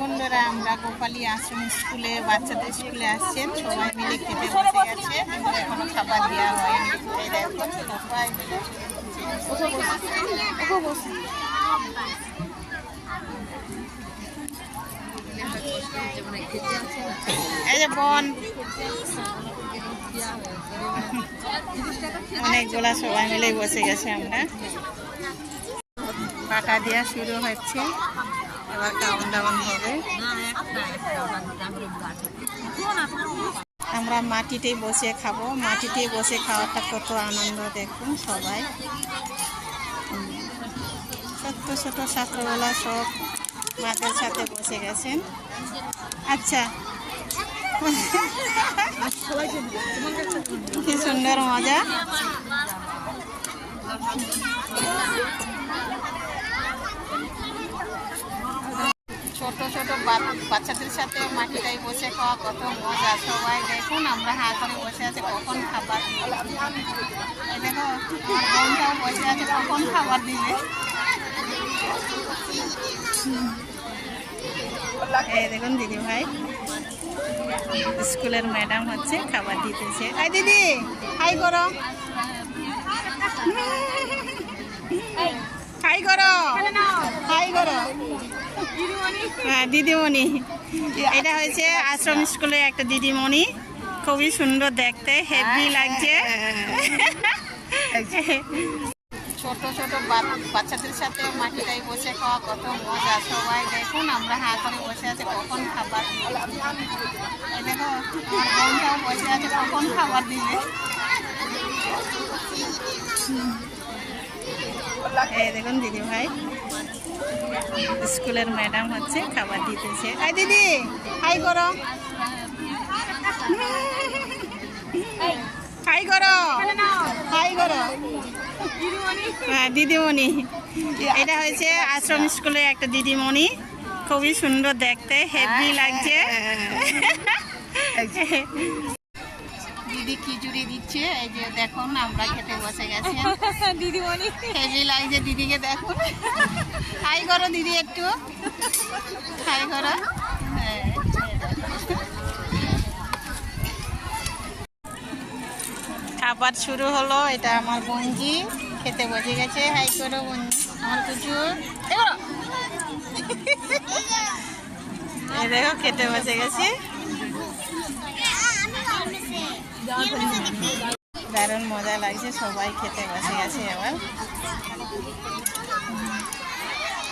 বন্ধুরা, আমরা গোপালী আশ্রম স্কুলে বাচ্চাদের স্কুলে আসছেন, সবাই মিলে খেতে বসে গেছে। এখনো খাবার দেওয়া হয়নি। এই দেখো সবাই মিলে এই যে বোন অনেকগুলা সবাই মিলে বসে গেছে। আমরা পাটা দেওয়া শুরু হচ্ছে, এবার খাওয়ান দাওয়ান হবে। আমরা মাটিতেই বসে খাবো। মাটিতেই বসে খাওয়াটা কত আনন্দ দেখুন সবাই। ছোট্ট ছোট ছাত্রবেলা সব মাদের সাথে বসে গেছেন। আচ্ছা, কি সুন্দর মজা। ছোট ছোট বাচ্চাদের সাথে মাটিটাই বসে খাওয়া কত মজা। সবাই দেখুন আমরা হাত ধরে বসে আছে, কখন খাবার দিবে। দেখো আমার বোনটাও বসে আছে, কখন খাবার দিবে। এই দেখুন দিদি ভাই, স্কুলের ম্যাডাম হচ্ছে, খাবার দিতেছে। এই দিদি হাই করো, হাই করো, হাই করো। হ্যাঁ দিদিমণি, এটা হয়েছে আশ্রম স্কুলে একটা দিদিমণি, খুবই সুন্দর দেখতে, হেভি লাগছে। ছোট ছোট বাচ্চাদের সাথে মাটিটাই বসে খাওয়া কত মজা। সবাই দেখুন আমরা হাত ধরে বসে আছে, কখন খাবার দিবে। দেখো আমার বোনটাও বসে আছে, কখন খাবার দিবে। এই দেখুন দিদি ভাই, স্কুলের ম্যাডাম হচ্ছে, খাবার দিতেছে। এই দিদি হাই করো, হাই করো, হাই করো। হ্যাঁ দিদিমণি, এটা হয়েছে আশ্রম স্কুলে একটা দিদিমণি, খুবই সুন্দর দেখতে, হেভি লাগছে। দিদি খিচুড়ি দিচ্ছে, এই যে দেখুন আমরা খেতে বসে গেছি। দিদিমণি হেভি লাগছে, দিদিকে দেখুন। হাই করো দিদি, একটু হাই করো। খাবার শুরু হলো, এটা আমার বোনজি খেতে বসে গেছে। হাই করো বোনজি, আমার কুচু। এই দেখো খেতে বসে গেছি। দারুণ মজা লাগছে, সবাই খেতে বসে গেছে। এবার